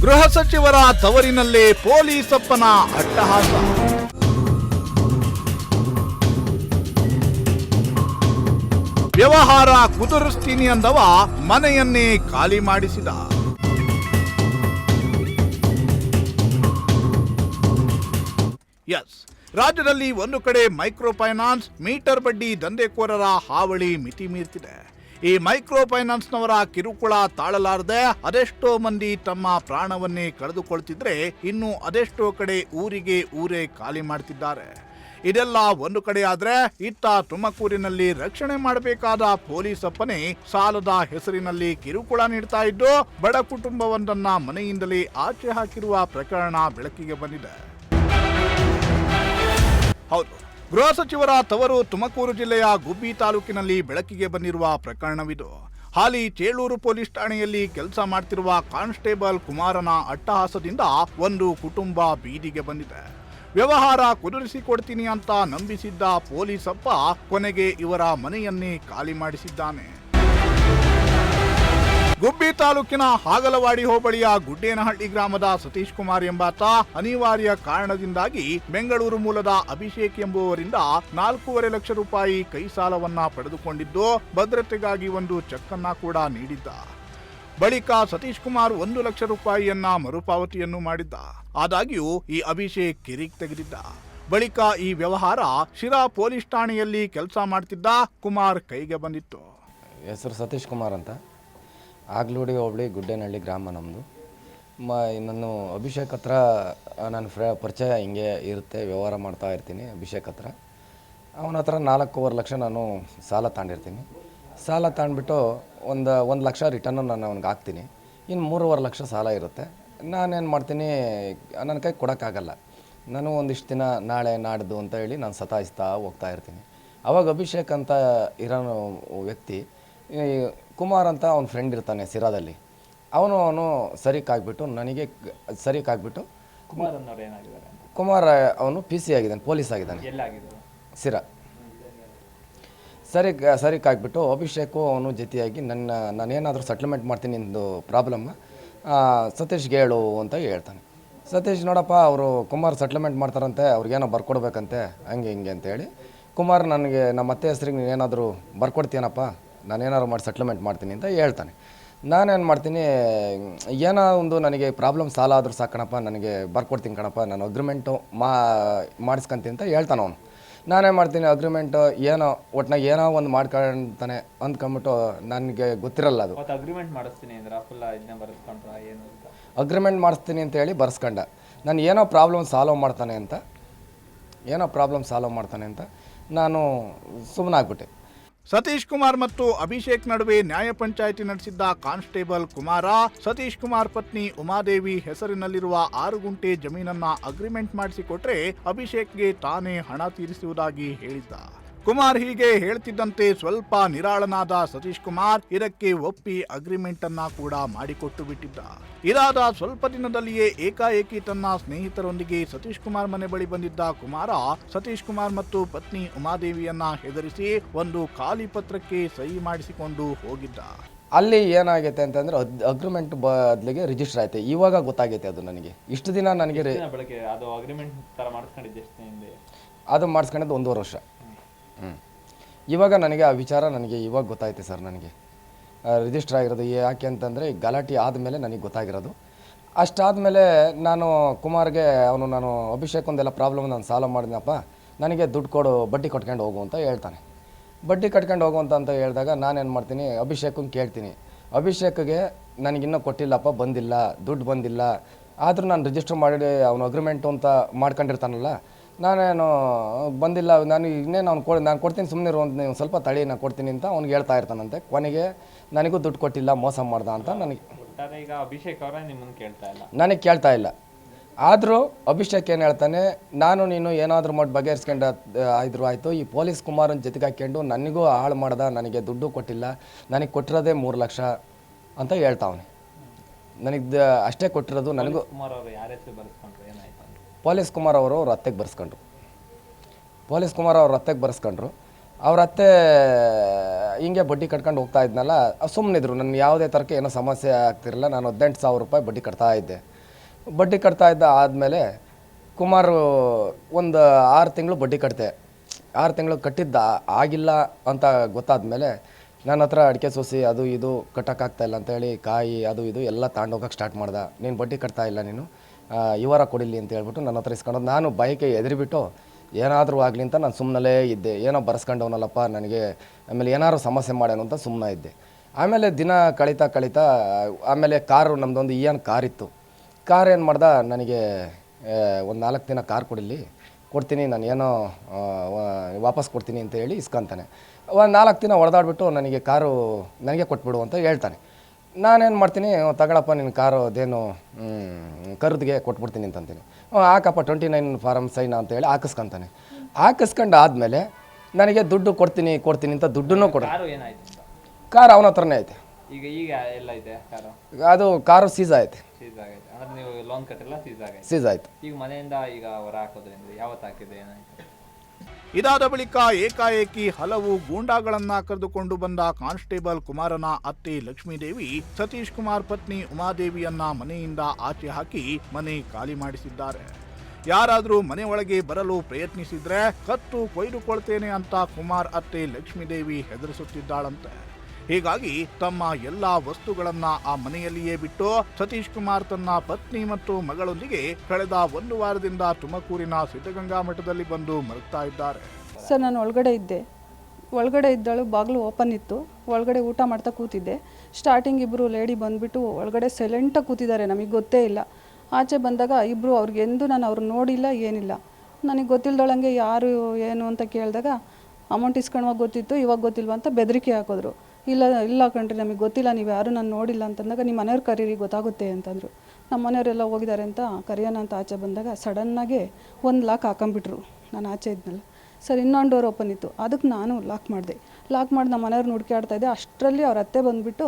ಗೃಹ ಸಚಿವರ ತವರಿನಲ್ಲೇ ಪೊಲೀಸಪ್ಪನ ಅಟ್ಟಹಾಸ. ವ್ಯವಹಾರ ಕುದುರಿಸ್ತೀನಿ ಅಂದವ ಮನೆಯನ್ನೇ ಖಾಲಿ ಮಾಡಿಸಿದ. ಎಸ್, ರಾಜ್ಯದಲ್ಲಿ ಒಂದು ಕಡೆ ಮೈಕ್ರೋ ಫೈನಾನ್ಸ್ ಮೀಟರ್ ಬಡ್ಡಿ ದಂಧೆಕೋರರ ಹಾವಳಿ ಮಿತಿ ಮೀರ್ತಿದೆ. ಈ ಮೈಕ್ರೋ ಫೈನಾನ್ಸ್ನವರ ಕಿರುಕುಳ ತಾಳಲಾರದೆ ಅದೆಷ್ಟೋ ಮಂದಿ ತಮ್ಮ ಪ್ರಾಣವನ್ನೇ ಕಳೆದುಕೊಳ್ತಿದ್ರೆ, ಇನ್ನು ಅದೆಷ್ಟೋ ಕಡೆ ಊರೇ ಖಾಲಿ ಮಾಡ್ತಿದ್ದಾರೆ. ಇದೆಲ್ಲ ಒಂದು ಕಡೆ ಆದ್ರೆ, ಇತ್ತ ತುಮಕೂರಿನಲ್ಲಿ ರಕ್ಷಣೆ ಮಾಡಬೇಕಾದ ಪೊಲೀಸಪ್ಪನೇ ಸಾಲದ ಹೆಸರಿನಲ್ಲಿ ಕಿರುಕುಳ ನೀಡ್ತಾ ಇದ್ದು, ಬಡ ಕುಟುಂಬವೊಂದನ್ನ ಮನೆಯಿಂದಲೇ ಆಚೆ ಹಾಕಿರುವ ಪ್ರಕರಣ ಬೆಳಕಿಗೆ ಬಂದಿದೆ. ಹೌದು, ಗೃಹ ಸಚಿವರ ತವರು ತುಮಕೂರು ಜಿಲ್ಲೆಯ ಗುಬ್ಬಿ ತಾಲೂಕಿನಲ್ಲಿ ಬೆಳಕಿಗೆ ಬಂದಿರುವ ಪ್ರಕರಣವಿದು. ಹಾಲಿ ಚೇಳೂರು ಪೊಲೀಸ್ ಠಾಣೆಯಲ್ಲಿ ಕೆಲಸ ಮಾಡ್ತಿರುವ ಕಾನ್ಸ್ಟೇಬಲ್ ಕುಮಾರನ ಅಟ್ಟಹಾಸದಿಂದ ಒಂದು ಕುಟುಂಬ ಬೀದಿಗೆ ಬಂದಿದೆ. ವ್ಯವಹಾರ ಕುದುರಿಸಿಕೊಡ್ತೀನಿ ಅಂತ ನಂಬಿಸಿದ್ದ ಪೊಲೀಸಪ್ಪ ಕೊನೆಗೆ ಇವರ ಮನೆಯನ್ನೇ ಖಾಲಿ ಮಾಡಿಸಿದ್ದಾನೆ. ಗುಬ್ಬಿ ತಾಲೂಕಿನ ಹಾಗಲವಾಡಿ ಹೋಬಳಿಯ ಗುಡ್ಡೇನಹಳ್ಳಿ ಗ್ರಾಮದ ಸತೀಶ್ ಕುಮಾರ್ ಎಂಬಾತ ಅನಿವಾರ್ಯ ಕಾರಣದಿಂದಾಗಿ ಬೆಂಗಳೂರು ಮೂಲದ ಅಭಿಷೇಕ್ ಎಂಬುವರಿಂದ 4.5 ಲಕ್ಷ ರೂಪಾಯಿ ಕೈ ಸಾಲವನ್ನ ಪಡೆದುಕೊಂಡಿದ್ದು, ಭದ್ರತೆಗಾಗಿ ಒಂದು ಚೆಕ್ ಅನ್ನ ಕೂಡ ನೀಡಿದ್ದ. ಬಳಿಕ ಸತೀಶ್ ಕುಮಾರ್ 1 ಲಕ್ಷ ರೂಪಾಯಿಯನ್ನ ಮರುಪಾವತಿಯನ್ನು ಮಾಡಿದ್ದ. ಆದಾಗ್ಯೂ ಈ ಅಭಿಷೇಕ್ ಕಿರಿಕ್ ತೆಗೆದಿದ್ದ. ಬಳಿಕ ಈ ವ್ಯವಹಾರ ಶಿರಾ ಪೊಲೀಸ್ ಠಾಣೆಯಲ್ಲಿ ಕೆಲಸ ಮಾಡ್ತಿದ್ದ ಕುಮಾರ್ ಕೈಗೆ ಬಂದಿತ್ತು. ಹೆಸರು ಸತೀಶ್ ಕುಮಾರ್ ಅಂತ, ಆಗ್ಲೂಡಿ ಹೋಬಳಿ ಗುಡ್ಡೇನಹಳ್ಳಿ ಗ್ರಾಮ ನಮ್ಮದು. ನಾನು ಅಭಿಷೇಕ್ ಹತ್ರ ನನ್ನ ಪರಿಚಯ ಹಿಂಗೆ ಇರುತ್ತೆ, ವ್ಯವಹಾರ ಮಾಡ್ತಾ ಇರ್ತೀನಿ ಅಭಿಷೇಕ್ ಹತ್ರ. ಅವನ ಹತ್ರ 4.5 ಲಕ್ಷ ನಾನು ಸಾಲ ತಗೊಂಡಿರ್ತೀನಿ. ಸಾಲ ತಗೊಂಡ್ಬಿಟ್ಟು ಒಂದು ಲಕ್ಷ ರಿಟರ್ನು ನಾನು ಅವ್ನಿಗೆ ಹಾಕ್ತೀನಿ. ಇನ್ನು 3.5 ಲಕ್ಷ ಸಾಲ ಇರುತ್ತೆ. ನಾನೇನು ಮಾಡ್ತೀನಿ, ನನ್ನ ಕೈ ಕೊಡೋಕ್ಕಾಗಲ್ಲ. ನಾನು ಒಂದಿಷ್ಟು ದಿನ ನಾಳೆ ನಾಡ್ದು ಅಂತ ಹೇಳಿ ನಾನು ಸತಾಯಿಸ್ತಾ ಹೋಗ್ತಾ ಇರ್ತೀನಿ. ಅವಾಗ ಅಭಿಷೇಕ್ ಅಂತ ಇರೋ ವ್ಯಕ್ತಿ ಕುಮಾರ್ ಅಂತ ಅವ್ನ ಫ್ರೆಂಡ್ ಇರ್ತಾನೆ ಸಿರಾದಲ್ಲಿ. ಅವನು ಸರಿಕಾಗ್ಬಿಟ್ಟು ನನಗೆ ಸರಿಕಾಗ್ಬಿಟ್ಟು ಕುಮಾರ್ ಅವನು PC ಆಗಿದ್ದಾನೆ, ಪೊಲೀಸ್ ಆಗಿದ್ದಾನೆ ಸಿರಾ. ಸರಿಕಾಗ್ಬಿಟ್ಟು ಅಭಿಷೇಕು ಅವನು ಜೊತೆಯಾಗಿ ನಾನೇನಾದರೂ ಸೆಟ್ಲ್ಮೆಂಟ್ ಮಾಡ್ತೀನಿ ಇಂದು ಪ್ರಾಬ್ಲಮ್ ಸತೀಶ್ಗೆ ಹೇಳು ಅಂತ ಹೇಳ್ತಾನೆ. ಸತೀಶ್ ನೋಡಪ್ಪ, ಅವರು ಕುಮಾರ್ ಸೆಟ್ಲ್ಮೆಂಟ್ ಮಾಡ್ತಾರಂತೆ, ಅವ್ರಿಗೇನೋ ಬರ್ಕೊಡ್ಬೇಕಂತೆ, ಹಂಗೆ ಹಿಂಗೆ ಅಂತೇಳಿ ಕುಮಾರ್ ನನಗೆ ನಮ್ಮ ಅತ್ತೆ ಹೆಸ್ರಿಗೆ ನೀನೇನಾದರೂ ಬರ್ಕೊಡ್ತೀನಪ್ಪ, ನಾನೇನಾದ್ರು ಮಾಡಿ ಸೆಟ್ಲ್ಮೆಂಟ್ ಮಾಡ್ತೀನಿ ಅಂತ ಹೇಳ್ತಾನೆ. ನಾನೇನು ಮಾಡ್ತೀನಿ, ಏನೋ ಒಂದು ನನಗೆ ಪ್ರಾಬ್ಲಮ್ ಸಾಲ ಆದರೂ ಸಾಕಣಪ್ಪ, ನನಗೆ ಬರ್ಕೊಡ್ತೀನಿ ಕಣಪ್ಪ, ನಾನು ಅಗ್ರಿಮೆಂಟು ಮಾಡಿಸ್ಕೊಂತೀನಿ ಅಂತ ಹೇಳ್ತಾನೆ ಅವನು. ನಾನೇನು ಮಾಡ್ತೀನಿ, ಅಗ್ರಿಮೆಂಟು ಏನೋ ಒಟ್ನಾಗ ಏನೋ ಒಂದು ಮಾಡ್ಕೊಂತಾನೆ ಅಂದ್ಕೊಂಬಿಟ್ಟು ನನಗೆ ಗೊತ್ತಿರಲ್ಲ ಅದು. ಅಗ್ರಿಮೆಂಟ್ ಮಾಡಿಸ್ತೀನಿ ಅಂದ್ರೆ ಅಗ್ರಿಮೆಂಟ್ ಮಾಡಿಸ್ತೀನಿ ಅಂತ ಹೇಳಿ ಬರ್ಸ್ಕೊಂಡ. ನಾನು ಏನೋ ಪ್ರಾಬ್ಲಮ್ ಸಾಲ್ವ್ ಮಾಡ್ತಾನೆ ಅಂತ ನಾನು ಸುಮ್ಮನಾಗ್ಬಿಟ್ಟೆ. ಸತೀಶ್ ಕುಮಾರ್ ಮತ್ತು ಅಭಿಷೇಕ್ ನಡುವೆ ನ್ಯಾಯ ಪಂಚಾಯಿತಿ ನಡೆಸಿದ್ದ ಕಾನ್ಸ್ಟೇಬಲ್ ಕುಮಾರ ಸತೀಶ್ ಕುಮಾರ್ ಪತ್ನಿ ಉಮಾದೇವಿ ಹೆಸರಿನಲ್ಲಿರುವ 6 ಗುಂಟೆ ಜಮೀನನ್ನ ಅಗ್ರಿಮೆಂಟ್ ಮಾಡಿಸಿಕೊಟ್ರೆ ಅಭಿಷೇಕ್ಗೆ ತಾನೇ ಹಣ ತೀರಿಸುವುದಾಗಿ ಹೇಳಿದ್ದ. ಕುಮಾರ್ ಹೀಗೆ ಹೇಳ್ತಿದ್ದಂತೆ ಸ್ವಲ್ಪ ನಿರಾಳನಾದ ಸತೀಶ್ ಕುಮಾರ್ ಇದಕ್ಕೆ ಒಪ್ಪಿ ಅಗ್ರಿಮೆಂಟ್ ಅನ್ನ ಕೂಡ ಮಾಡಿಕೊಟ್ಟು ಬಿಟ್ಟಿದ್ದ. ಇದಾದ ಸ್ವಲ್ಪ ದಿನದಲ್ಲಿಯೇ ಏಕಾಏಕಿ ತನ್ನ ಸ್ನೇಹಿತರೊಂದಿಗೆ ಸತೀಶ್ ಕುಮಾರ್ ಮನೆ ಬಳಿ ಬಂದಿದ್ದ ಕುಮಾರ ಸತೀಶ್ ಕುಮಾರ್ ಮತ್ತು ಪತ್ನಿ ಉಮಾದೇವಿಯನ್ನ ಹೆದರಿಸಿ ಒಂದು ಖಾಲಿ ಪತ್ರಕ್ಕೆ ಸಹಿ ಮಾಡಿಸಿಕೊಂಡು ಹೋಗಿದ್ದ. ಅಲ್ಲಿ ಏನಾಗೈತೆ ಅಂತಂದ್ರೆ ಅಗ್ರಿಮೆಂಟ್ ಬದಲಿಗೆ ರಿಜಿಸ್ಟರ್ ಆಯ್ತು. ಇವಾಗ ಗೊತ್ತಾಗೈತೆ ಅದು ನನಗೆ. ಇಷ್ಟು ದಿನ ನನಗೆ ಅದು ಮಾಡಿಸ್ಕೊಂಡಿದ್ದು 1.5 ವರ್ಷ. ಇವಾಗ ನನಗೆ ಆ ವಿಚಾರ ಇವಾಗ ಗೊತ್ತಾಯ್ತು ಸರ್. ನನಗೆ ರಿಜಿಸ್ಟರ್ ಆಗಿರೋದು ಯಾಕೆ ಅಂತಂದರೆ ಗಲಾಟೆ ಆದಮೇಲೆ ನನಗೆ ಗೊತ್ತಾಗಿರೋದು. ಅಷ್ಟಾದಮೇಲೆ ನಾನು ಕುಮಾರ್ಗೆ ನಾನು ಅಭಿಷೇಕ್ ಒಂದೆಲ್ಲ ಪ್ರಾಬ್ಲಮ್ ನಾನು ಸಾಲ್ವ್ ಮಾಡಿದ್ನಪ್ಪ, ನನಗೆ ದುಡ್ಡು ಕೊಡು, ಬಡ್ಡಿ ಕಟ್ಕೊಂಡು ಹೋಗು ಅಂತ ಹೇಳ್ತಾನೆ. ಬಡ್ಡಿ ಕಟ್ಕೊಂಡು ಹೋಗು ಅಂತ ಹೇಳಿದಾಗ ನಾನೇನು ಮಾಡ್ತೀನಿ, ಅಭಿಷೇಕಂಗೆ ಕೇಳ್ತೀನಿ, ಅಭಿಷೇಕ್ಗೆ ನನಗಿನ್ನೂ ಕೊಟ್ಟಿಲ್ಲಪ್ಪ, ಬಂದಿಲ್ಲ, ದುಡ್ಡು ಬಂದಿಲ್ಲ, ಆದರೂ ನಾನು ರಿಜಿಸ್ಟರ್ ಮಾಡಿ ಅವನು ಅಗ್ರಿಮೆಂಟು ಅಂತ ಮಾಡ್ಕೊಂಡಿರ್ತಾನಲ್ಲ, ನಾನೇನು ಬಂದಿಲ್ಲ, ನಾನು ಇನ್ನೇನು ನಾನು ಕೊಡ್ತೀನಿ, ಸುಮ್ಮನೆ ಒಂದು ಸ್ವಲ್ಪ ತಳಿ ನಾನು ಕೊಡ್ತೀನಿ ಅಂತ ಅವ್ನಿಗೆ ಹೇಳ್ತಾ ಇರ್ತಾನಂತೆ. ಕೊನೆಗೆ ನನಗೂ ದುಡ್ಡು ಕೊಟ್ಟಿಲ್ಲ, ಮೋಸ ಮಾಡ್ದ ಅಂತ ನನಗೆ ಕೇಳ್ತಾ ಇಲ್ಲ. ಆದರೂ ಅಭಿಷೇಕ್ ಏನು ಹೇಳ್ತಾನೆ, ನೀನು ಏನಾದರೂ ಮಾಡಿ ಬಗೆಹರಿಸ್ಕೊಂಡು ಆಯಿತು, ಈ ಪೊಲೀಸ್ ಕುಮಾರನ ಜೊತೆಗೆ ಹಾಕ್ಕೊಂಡು ನನಗೂ ಹಾಳು ಮಾಡ್ದ, ನನಗೆ ದುಡ್ಡು ಕೊಟ್ಟಿಲ್ಲ, ನನಗೆ ಕೊಟ್ಟಿರೋದೇ 3 ಲಕ್ಷ ಅಂತ ಹೇಳ್ತಾವನೆ. ನನಗೆ ಅಷ್ಟೇ ಕೊಟ್ಟಿರೋದು. ನನಗೂ ಪೊಲೀಸ್ ಕುಮಾರ್ ಅವರು ಅವ್ರ ಅತ್ತೆಗೆ ಬರ್ಸ್ಕೊಂಡ್ರು. ಅವ್ರ ಅತ್ತೆ ಹಿಂಗೆ ಬಡ್ಡಿ ಕಟ್ಕೊಂಡು ಹೋಗ್ತಾ ಇದ್ನಲ್ಲ, ಸುಮ್ಮನಿದ್ರು. ನನ್ನ ಯಾವುದೇ ಥರಕ್ಕೆ ಏನೋ ಸಮಸ್ಯೆ ಆಗ್ತಿರಲಿಲ್ಲ. ನಾನು 18,000 ರೂಪಾಯಿ ಬಡ್ಡಿ ಕಟ್ತಾ ಇದ್ದೆ. ಬಡ್ಡಿ ಕಟ್ತಾ ಇದ್ದ ಆದಮೇಲೆ ಕುಮಾರು ಒಂದು 6 ತಿಂಗಳು ಬಡ್ಡಿ ಕಟ್ತೆ. 6 ತಿಂಗಳು ಕಟ್ಟಿದ್ದ ಆಗಿಲ್ಲ ಅಂತ ಗೊತ್ತಾದ್ಮೇಲೆ ನನ್ನ ಹತ್ರ ಅಡಿಕೆ ಸೋಸಿ ಅದು ಇದು ಕಟ್ಟೋಕ್ಕಾಗ್ತಾಯಿಲ್ಲ ಅಂತೇಳಿ ಕಾಯಿ ಅದು ಇದು ಎಲ್ಲ ತಗೊಂಡೋಗಕ್ಕೆ ಸ್ಟಾರ್ಟ್ ಮಾಡ್ದೆ. ನೀನು ಬಡ್ಡಿ ಕಟ್ತಾ ಇಲ್ಲ, ನೀನು ಈ ವಾರ ಕೊಡಿಲಿ ಅಂತ ಹೇಳ್ಬಿಟ್ಟು ನನ್ನ ಹತ್ರ ಇಸ್ಕೊಂಡು ನಾನು ಬೈಕೆ ಎದುರಿಬಿಟ್ಟು ಏನಾದರೂ ಆಗಲಿ ಅಂತ ನಾನು ಸುಮ್ಮನಲ್ಲೇ ಇದ್ದೆ. ಏನೋ ಬರ್ಸ್ಕೊಂಡವನಲ್ಲಪ್ಪ ನನಗೆ, ಆಮೇಲೆ ಏನಾದ್ರು ಸಮಸ್ಯೆ ಮಾಡ್ಯಾನು ಅಂತ ಸುಮ್ಮನೆ ಇದ್ದೆ. ಆಮೇಲೆ ದಿನ ಕಳೀತಾ ಆಮೇಲೆ ಕಾರು ನಮ್ಮದೊಂದು ಕಾರ್ ಇತ್ತು. ಕಾರ್ ಏನು ಮಾಡ್ದೆ, ನನಗೆ ಒಂದು 4 ದಿನ ಕಾರ್ ಕೊಡ್ತೀನಿ, ನಾನು ಏನೋ ವಾಪಸ್ ಕೊಡ್ತೀನಿ ಅಂತ ಹೇಳಿ ಇಸ್ಕೊಂತಾನೆ. ಒಂದು 4 ದಿನ ಹೊಡೆದಾಡ್ಬಿಟ್ಟು ನನಗೆ ಕಾರು ನನಗೆ ಕೊಟ್ಬಿಡು ಅಂತ ಹೇಳ್ತಾನೆ. ನಾನೇನು ಮಾಡ್ತೀನಿ, ತಗೊಳಪ್ಪ ನಿನ್ನ ಕಾರು ಅದೇನು ಕರ್ದಿಗೆ ಕೊಟ್ಬಿಡ್ತೀನಿ ಅಂತಂತೀನಿ. ಹಾಕಪ್ಪ 29 ಫಾರಮ್ ಸೈನ್ ಅಂತ ಹೇಳಿ ಹಾಕಿಸ್ಕೊಂತಾನೆ. ಹಾಕಿಸ್ಕೊಂಡು ಆದಮೇಲೆ ನನಗೆ ದುಡ್ಡು ಕೊಡ್ತೀನಿ ಅಂತ ದುಡ್ಡನ್ನು ಕೊಡ. ಕಾರು ಅವನ ಹತ್ರನೇ ಐತೆ. ಈಗ ಎಲ್ಲ ಇದೆ ಕಾರು? ಅದು ಕಾರು ಸೀಸ್ ಆಯ್ತು. ಅಂದ್ರೆ ನೀವು ಲೋನ್ ಕಟ್ಟಿಲ್ಲ, ಸೀಸ್ ಆಯ್ತು. ಈಗ ಮನೆಯಿಂದ ಈಗ ಹೊರ ಹಾಕೋದ್ರಿಂದ ಯಾವತ್ತು ಹಾಕಿದೆ, ಏನಾಯ್ತು? ಇದಾದ ಬಳಿಕ ಏಕಾಏಕಿ ಹಲವು ಗೂಂಡಾಗಳನ್ನ ಕರೆದುಕೊಂಡು ಬಂದ ಕಾನ್ಸ್ಟೇಬಲ್ ಕುಮಾರನ ಅತ್ತೆ ಲಕ್ಷ್ಮೀದೇವಿ ಸತೀಶ್ ಕುಮಾರ್ ಪತ್ನಿ ಉಮಾದೇವಿಯನ್ನ ಮನೆಯಿಂದ ಆಚೆ ಹಾಕಿ ಮನೆ ಖಾಲಿ ಮಾಡಿಸಿದ್ದಾರೆ. ಯಾರಾದರೂ ಮನೆ ಒಳಗೆ ಬರಲು ಪ್ರಯತ್ನಿಸಿದ್ರೆ ಕತ್ತು ಕೊಯ್ದುಕೊಳ್ತೇನೆ ಅಂತ ಕುಮಾರ್ ಅತ್ತೆ ಲಕ್ಷ್ಮೀದೇವಿ ಹೆದರಿಸುತ್ತಿದ್ದಾಳಂತೆ. ಹೀಗಾಗಿ ತಮ್ಮ ಎಲ್ಲಾ ವಸ್ತುಗಳನ್ನ ಆ ಮನೆಯಲ್ಲಿಯೇ ಬಿಟ್ಟು ಸತೀಶ್ ಕುಮಾರ್ ತನ್ನ ಪತ್ನಿ ಮತ್ತು ಮಗಳೊಂದಿಗೆ ಕಳೆದ 1 ವಾರದಿಂದ ತುಮಕೂರಿನ ಸಿದ್ಧಗಂಗಾ ಮಠದಲ್ಲಿ ಬಂದು ಮಲಗ್ತಾ ಇದ್ದಾರೆ. ಸರ್, ನಾನು ಒಳಗಡೆ ಇದ್ದಳು, ಬಾಗಿಲು ಓಪನ್ ಇತ್ತು. ಒಳಗಡೆ ಊಟ ಮಾಡ್ತಾ ಕೂತಿದ್ದೆ. ಸ್ಟಾರ್ಟಿಂಗ್ ಇಬ್ಬರು ಲೇಡಿ ಬಂದುಬಿಟ್ಟು ಒಳಗಡೆ ಸೈಲೆಂಟಾಗಿ ಕೂತಿದ್ದಾರೆ, ನಮಗೆ ಗೊತ್ತೇ ಇಲ್ಲ. ಆಚೆ ಬಂದಾಗ ಇಬ್ಬರು ಅವ್ರಿಗೆಂದು ನಾನು ಅವ್ರು ನೋಡಿಲ್ಲ, ಏನಿಲ್ಲ. ನನಗೆ ಗೊತ್ತಿಲ್ದೊಳಂಗೆ ಯಾರು ಏನು ಅಂತ ಕೇಳಿದಾಗ ಅಮೌಂಟ್ ಇಸ್ಕೊಳ್ಳುವಾಗ ಗೊತ್ತಿತ್ತು, ಇವಾಗ ಗೊತ್ತಿಲ್ವ ಅಂತ ಬೆದರಿಕೆ ಹಾಕಿದ್ರು. ಇಲ್ಲ ಕಣ್ರಿ, ನಮಗೆ ಗೊತ್ತಿಲ್ಲ, ನೀವು ಯಾರು ನಾನು ನೋಡಿಲ್ಲ ಅಂತಂದಾಗ ನಿಮ್ಮ ಮನೆಯವ್ರು ಕರೀರಿ ಗೊತ್ತಾಗುತ್ತೆ ಅಂತಂದರು. ನಮ್ಮ ಮನೆಯವರೆಲ್ಲ ಹೋಗಿದ್ದಾರೆ ಅಂತ ಕರೆಯೋಣ ಅಂತ ಆಚೆ ಬಂದಾಗ ಸಡನ್ನಾಗೆ ಒಂದು ಲಾಕ್ ಹಾಕೊಂಬಿಟ್ರು. ನಾನು ಆಚೆ ಇದ್ನಲ್ಲ ಸರ್, ಇನ್ನೊಂದು ಡೋರ್ ಓಪನ್ ಇತ್ತು, ಅದಕ್ಕೆ ನಾನು ಲಾಕ್ ಮಾಡಿ ನಮ್ಮ ಮನೆಯವ್ರನ್ನ ಹುಡುಕಾಡ್ತಾ ಇದ್ದೆ. ಅಷ್ಟರಲ್ಲಿ ಅವ್ರ ಅತ್ತೆ ಬಂದುಬಿಟ್ಟು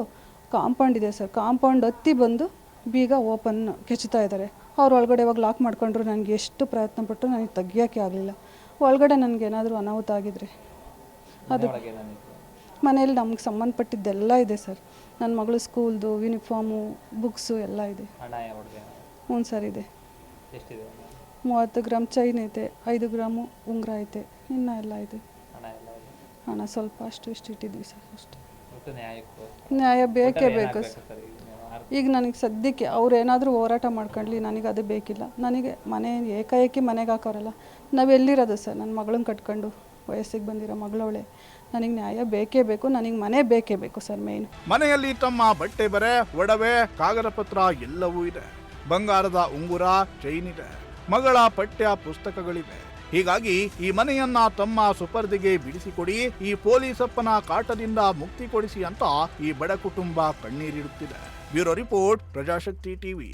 ಕಾಂಪೌಂಡ್ ಇದೆ ಸರ್, ಕಾಂಪೌಂಡ್ ಹತ್ತಿ ಬಂದು ಬೀಗ ಓಪನ್ ಕೆಚ್ಚುತ್ತಾ ಇದ್ದಾರೆ. ಅವ್ರು ಒಳಗಡೆ ಇವಾಗ ಲಾಕ್ ಮಾಡ್ಕೊಂಡ್ರು. ನನಗೆ ಎಷ್ಟು ಪ್ರಯತ್ನ ಪಟ್ಟು ನನಗೆ ತೆಗಿಯೋಕ್ಕೆ ಆಗಲಿಲ್ಲ. ಒಳಗಡೆ ನನಗೇನಾದರೂ ಅನಾಹುತ ಆಗಿದ್ರೆ ಅದು ಮನೇಲಿ ನಮ್ಗೆ ಸಂಬಂಧಪಟ್ಟಿದ್ದೆಲ್ಲ ಇದೆ ಸರ್. ನನ್ನ ಮಗಳು ಸ್ಕೂಲ್ದು ಯೂನಿಫಾರ್ಮು, ಬುಕ್ಸು ಎಲ್ಲ ಇದೆ. ಹ್ಞೂ ಸರ್, ಇದೆ. 30 ಗ್ರಾಮ್ ಚೈನ್ ಐತೆ, 5 ಗ್ರಾಮು ಉಂಗುರ ಐತೆ, ಇನ್ನೂ ಎಲ್ಲ ಇದೆ. ಹಣ ಸ್ವಲ್ಪ ಅಷ್ಟು ಇಷ್ಟು ಇಟ್ಟಿದ್ವಿ ಸರ್, ಅಷ್ಟೇ. ನ್ಯಾಯ ಬೇಕೇ ಬೇಕು ಸರ್. ಈಗ ನನಗೆ ಸದ್ಯಕ್ಕೆ ಅವ್ರು ಏನಾದರೂ ಹೋರಾಟ ಮಾಡ್ಕೊಳ್ಳಿ, ನನಗೆ ಅದು ಬೇಕಿಲ್ಲ. ನನಗೆ ಮನೆ ಏಕಾಏಕಿ ಮನೆಗೆ ಹಾಕೋರಲ್ಲ, ನಾವು ಎಲ್ಲಿರೋದು ಸರ್? ನನ್ನ ಮಗಳನ್ನ ಕಟ್ಕೊಂಡು ವಯಸ್ಸಿಗೆ ಬಂದಿರೋ ಮಗಳವಳೆ. ನನಗೆ ನ್ಯಾಯ ಬೇಕೇ ಬೇಕು, ನನಗೆ ಮನೆ ಬೇಕೇ ಬೇಕು ಸರ್. ಮೇನ್ ಮನೆಯಲ್ಲಿ ತಮ್ಮ ಬಟ್ಟೆ ಬರೆ, ಒಡವೆ, ಕಾಗದ ಪತ್ರ ಎಲ್ಲವೂ ಇದೆ. ಬಂಗಾರದ ಉಂಗುರ, ಚೈನ್ ಇದೆ. ಮಗಳ ಪಠ್ಯ ಪುಸ್ತಕಗಳಿವೆ. ಹೀಗಾಗಿ ಈ ಮನೆಯನ್ನ ತಮ್ಮ ಸುಪರ್ದಿಗೆ ಬಿಡಿಸಿಕೊಡಿ, ಈ ಪೊಲೀಸಪ್ಪನ ಕಾಟದಿಂದ ಮುಕ್ತಿ ಕೊಡಿಸಿ ಅಂತ ಈ ಬಡ ಕುಟುಂಬ ಕಣ್ಣೀರಿಡುತ್ತಿದೆ. Bureau report, Prajashakti TV.